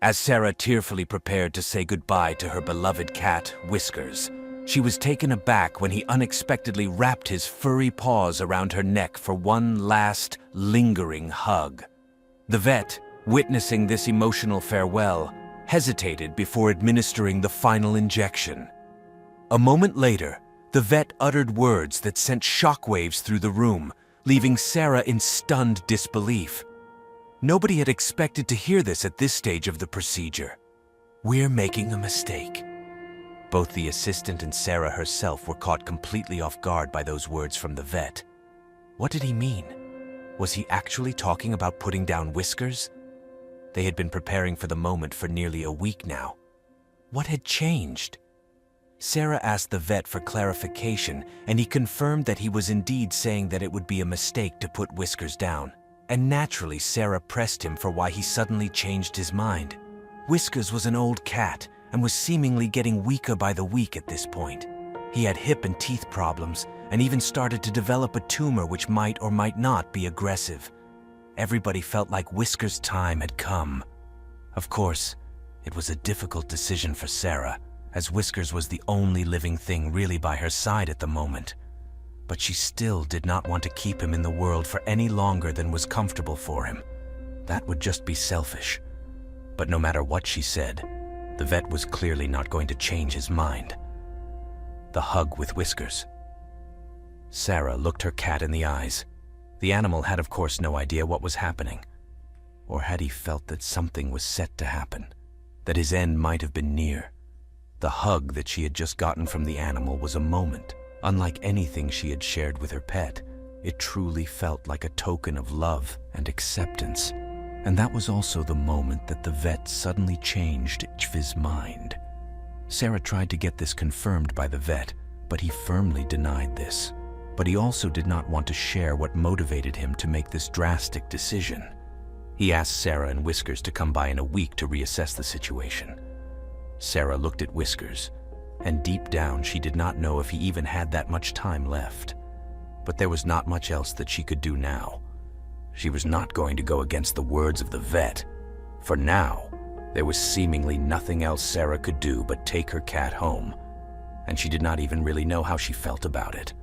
As Sarah tearfully prepared to say goodbye to her beloved cat, Whiskers, she was taken aback when he unexpectedly wrapped his furry paws around her neck for one last, lingering hug. The vet, witnessing this emotional farewell, hesitated before administering the final injection. A moment later, the vet uttered words that sent shockwaves through the room, leaving Sarah in stunned disbelief. Nobody had expected to hear this at this stage of the procedure. "We're making a mistake." Both the assistant and Sarah herself were caught completely off guard by those words from the vet. What did he mean? Was he actually talking about putting down Whiskers? They had been preparing for the moment for nearly a week now. What had changed? Sarah asked the vet for clarification, and he confirmed that he was indeed saying that it would be a mistake to put Whiskers down. And naturally, Sarah pressed him for why he suddenly changed his mind. Whiskers was an old cat and was seemingly getting weaker by the week at this point. He had hip and teeth problems and even started to develop a tumor which might or might not be aggressive. Everybody felt like Whiskers' time had come. Of course, it was a difficult decision for Sarah, as Whiskers was the only living thing really by her side at the moment. But she still did not want to keep him in the world for any longer than was comfortable for him. That would just be selfish. But no matter what she said, the vet was clearly not going to change his mind. The hug with Whiskers. Sarah looked her cat in the eyes. The animal had, of course, no idea what was happening. Or had he felt that something was set to happen, that his end might have been near? The hug that she had just gotten from the animal was a moment, unlike anything she had shared with her pet. It truly felt like a token of love and acceptance. And that was also the moment that the vet suddenly changed his mind. Sarah tried to get this confirmed by the vet, but he firmly denied this. But he also did not want to share what motivated him to make this drastic decision. He asked Sarah and Whiskers to come by in a week to reassess the situation. Sarah looked at Whiskers, and deep down she did not know if he even had that much time left. But there was not much else that she could do now. She was not going to go against the words of the vet. For now, there was seemingly nothing else Sarah could do but take her cat home. And she did not even really know how she felt about it.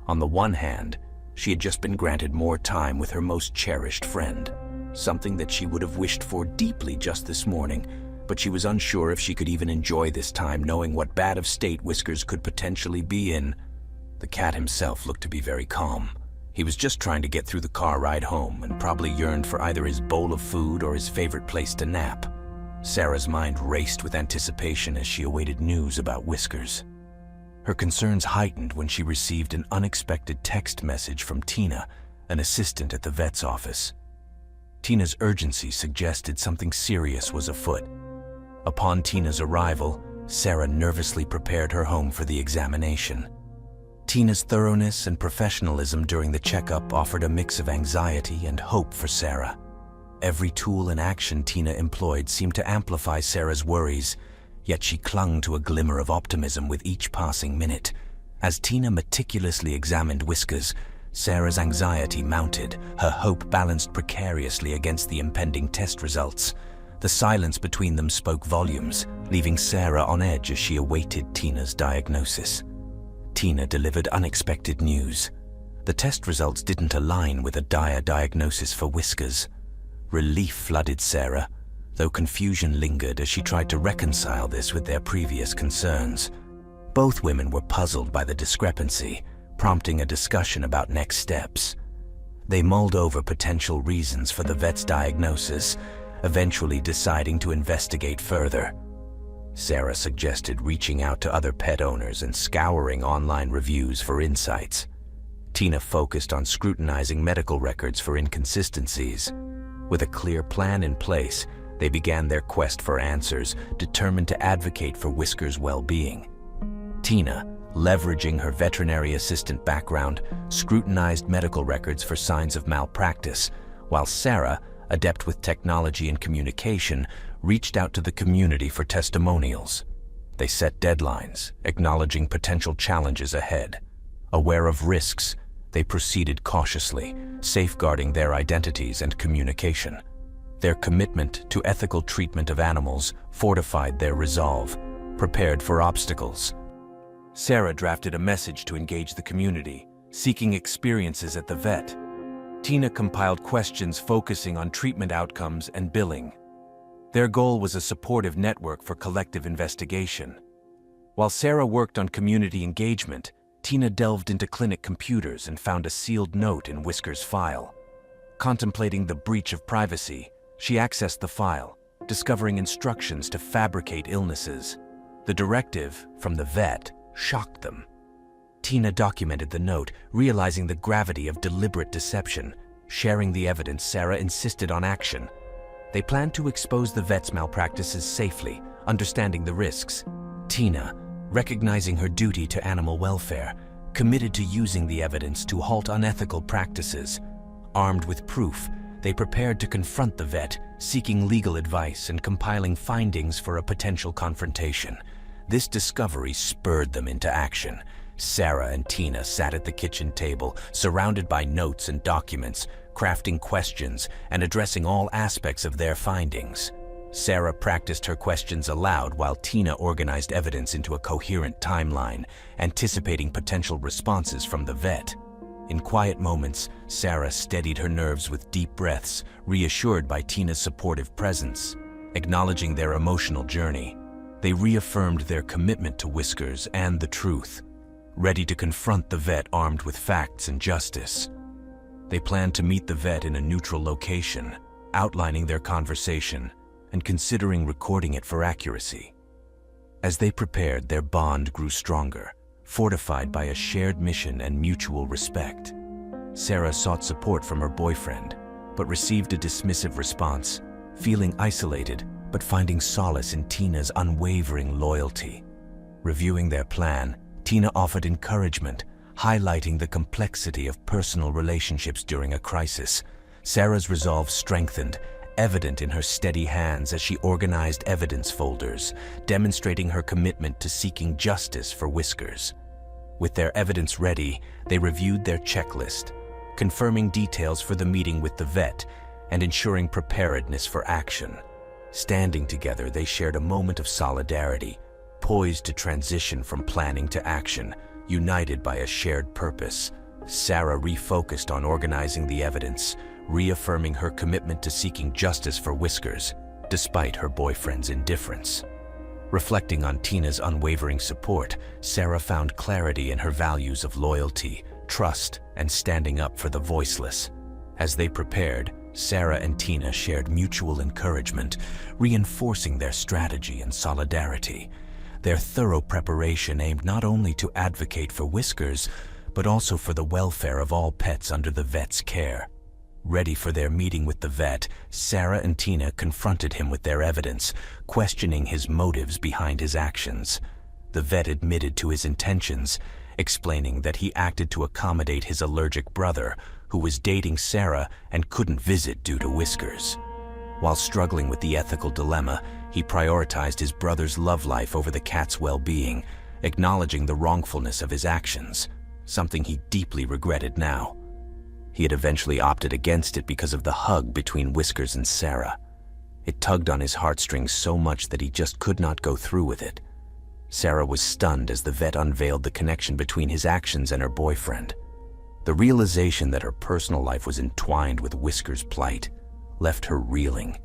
On the one hand, she had just been granted more time with her most cherished friend, something that she would have wished for deeply just this morning, but she was unsure if she could even enjoy this time knowing what bad of state Whiskers could potentially be in. The cat himself looked to be very calm. He was just trying to get through the car ride home and probably yearned for either his bowl of food or his favorite place to nap. Sarah's mind raced with anticipation as she awaited news about Whiskers. Her concerns heightened when she received an unexpected text message from Tina, an assistant at the vet's office. Tina's urgency suggested something serious was afoot. Upon Tina's arrival, Sarah nervously prepared her home for the examination. Tina's thoroughness and professionalism during the checkup offered a mix of anxiety and hope for Sarah. Every tool and action Tina employed seemed to amplify Sarah's worries, yet she clung to a glimmer of optimism with each passing minute. As Tina meticulously examined Whiskers, Sarah's anxiety mounted, her hope balanced precariously against the impending test results. The silence between them spoke volumes, leaving Sarah on edge as she awaited Tina's diagnosis. Tina delivered unexpected news. The test results didn't align with a dire diagnosis for Whiskers. Relief flooded Sarah, though confusion lingered as she tried to reconcile this with their previous concerns. Both women were puzzled by the discrepancy, prompting a discussion about next steps. They mulled over potential reasons for the vet's diagnosis, eventually deciding to investigate further. Sarah suggested reaching out to other pet owners and scouring online reviews for insights. Tina focused on scrutinizing medical records for inconsistencies. With a clear plan in place, they began their quest for answers, determined to advocate for Whiskers' well-being. Tina, leveraging her veterinary assistant background, scrutinized medical records for signs of malpractice, while Sarah, adept with technology and communication, reached out to the community for testimonials. They set deadlines, acknowledging potential challenges ahead. Aware of risks, they proceeded cautiously, safeguarding their identities and communication. Their commitment to ethical treatment of animals fortified their resolve, prepared for obstacles. Sarah drafted a message to engage the community, seeking experiences at the vet. Tina compiled questions focusing on treatment outcomes and billing. Their goal was a supportive network for collective investigation. While Sarah worked on community engagement, Tina delved into clinic computers and found a sealed note in Whisker's file. Contemplating the breach of privacy, she accessed the file, discovering instructions to fabricate illnesses. The directive from the vet shocked them. Tina documented the note, realizing the gravity of deliberate deception. Sharing the evidence, Sarah insisted on action. They planned to expose the vet's malpractices safely, understanding the risks. Tina, recognizing her duty to animal welfare, committed to using the evidence to halt unethical practices. Armed with proof, they prepared to confront the vet, seeking legal advice and compiling findings for a potential confrontation. This discovery spurred them into action. Sarah and Tina sat at the kitchen table, surrounded by notes and documents, crafting questions and addressing all aspects of their findings. Sarah practiced her questions aloud while Tina organized evidence into a coherent timeline, anticipating potential responses from the vet. In quiet moments, Sarah steadied her nerves with deep breaths, reassured by Tina's supportive presence. Acknowledging their emotional journey, they reaffirmed their commitment to Whiskers and the truth, ready to confront the vet armed with facts and justice. They planned to meet the vet in a neutral location, outlining their conversation and considering recording it for accuracy. As they prepared, their bond grew stronger, fortified by a shared mission and mutual respect. Sarah sought support from her boyfriend, but received a dismissive response, feeling isolated but finding solace in Tina's unwavering loyalty. Reviewing their plan, Tina offered encouragement, highlighting the complexity of personal relationships during a crisis. Sarah's resolve strengthened, evident in her steady hands as she organized evidence folders, demonstrating her commitment to seeking justice for Whiskers. With their evidence ready, they reviewed their checklist, confirming details for the meeting with the vet and ensuring preparedness for action. Standing together, they shared a moment of solidarity, poised to transition from planning to action, united by a shared purpose. Sarah refocused on organizing the evidence, reaffirming her commitment to seeking justice for Whiskers, despite her boyfriend's indifference. Reflecting on Tina's unwavering support, Sarah found clarity in her values of loyalty, trust, and standing up for the voiceless. As they prepared, Sarah and Tina shared mutual encouragement, reinforcing their strategy and solidarity. Their thorough preparation aimed not only to advocate for Whiskers, but also for the welfare of all pets under the vet's care. Ready for their meeting with the vet, Sarah and Tina confronted him with their evidence, questioning his motives behind his actions. The vet admitted to his intentions, explaining that he acted to accommodate his allergic brother, who was dating Sarah and couldn't visit due to Whiskers. While struggling with the ethical dilemma, he prioritized his brother's love life over the cat's well-being, acknowledging the wrongfulness of his actions, something he deeply regretted now. He had eventually opted against it because of the hug between Whiskers and Sarah. It tugged on his heartstrings so much that he just could not go through with it. Sarah was stunned as the vet unveiled the connection between his actions and her boyfriend. The realization that her personal life was entwined with Whiskers' plight left her reeling.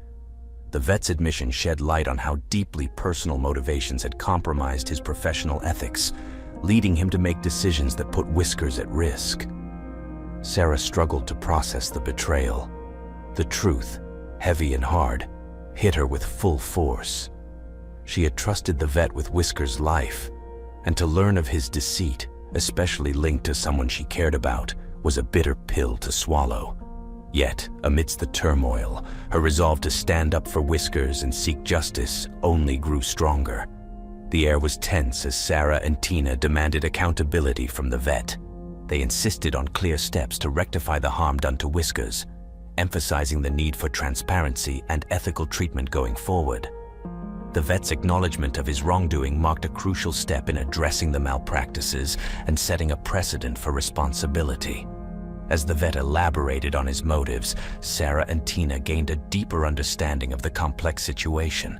The vet's admission shed light on how deeply personal motivations had compromised his professional ethics, leading him to make decisions that put Whiskers at risk. Sarah struggled to process the betrayal. The truth, heavy and hard, hit her with full force. She had trusted the vet with Whiskers' life, and to learn of his deceit, especially linked to someone she cared about, was a bitter pill to swallow. Yet, amidst the turmoil, her resolve to stand up for Whiskers and seek justice only grew stronger. The air was tense as Sarah and Tina demanded accountability from the vet. They insisted on clear steps to rectify the harm done to Whiskers, emphasizing the need for transparency and ethical treatment going forward. The vet's acknowledgement of his wrongdoing marked a crucial step in addressing the malpractices and setting a precedent for responsibility. As the vet elaborated on his motives, Sarah and Tina gained a deeper understanding of the complex situation.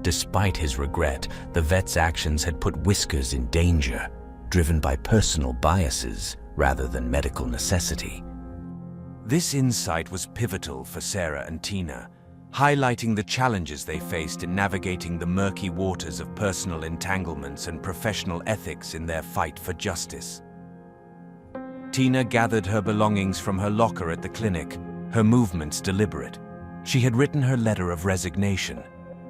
Despite his regret, the vet's actions had put Whiskers in danger, driven by personal biases rather than medical necessity. This insight was pivotal for Sarah and Tina, highlighting the challenges they faced in navigating the murky waters of personal entanglements and professional ethics in their fight for justice. Tina gathered her belongings from her locker at the clinic, her movements deliberate. She had written her letter of resignation,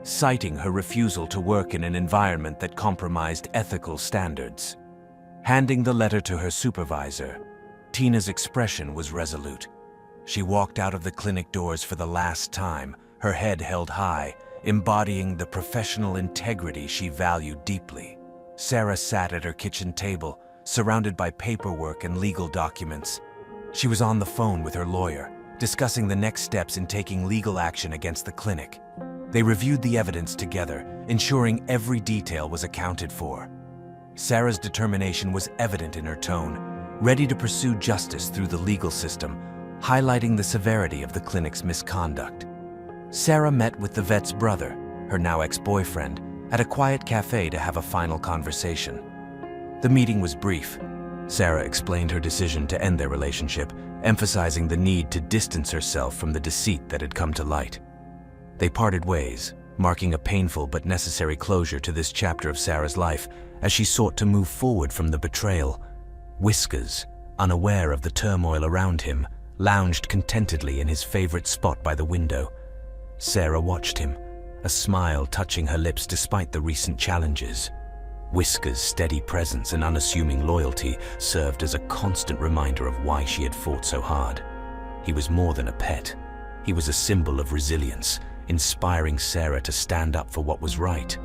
citing her refusal to work in an environment that compromised ethical standards. Handing the letter to her supervisor, Tina's expression was resolute. She walked out of the clinic doors for the last time, her head held high, embodying the professional integrity she valued deeply. Sarah sat at her kitchen table, surrounded by paperwork and legal documents. She was on the phone with her lawyer, discussing the next steps in taking legal action against the clinic. They reviewed the evidence together, ensuring every detail was accounted for. Sarah's determination was evident in her tone, ready to pursue justice through the legal system, highlighting the severity of the clinic's misconduct. Sarah met with the vet's brother, her now ex-boyfriend, at a quiet cafe to have a final conversation. The meeting was brief. Sarah explained her decision to end their relationship, emphasizing the need to distance herself from the deceit that had come to light. They parted ways, marking a painful but necessary closure to this chapter of Sarah's life as she sought to move forward from the betrayal. Whiskers, unaware of the turmoil around him, lounged contentedly in his favorite spot by the window. Sarah watched him, a smile touching her lips despite the recent challenges. Whiskers' steady presence and unassuming loyalty served as a constant reminder of why she had fought so hard. He was more than a pet. He was a symbol of resilience, inspiring Sarah to stand up for what was right.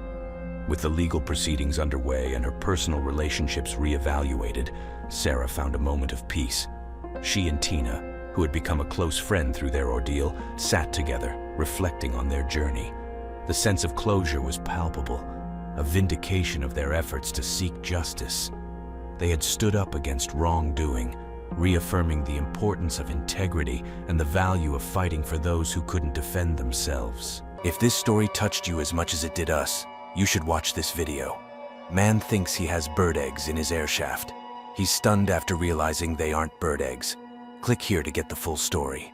With the legal proceedings underway and her personal relationships reevaluated, Sarah found a moment of peace. She and Tina, who had become a close friend through their ordeal, sat together, reflecting on their journey. The sense of closure was palpable, a vindication of their efforts to seek justice. They had stood up against wrongdoing, reaffirming the importance of integrity and the value of fighting for those who couldn't defend themselves. If this story touched you as much as it did us, you should watch this video. Man thinks he has bird eggs in his air shaft. He's stunned after realizing they aren't bird eggs. Click here to get the full story.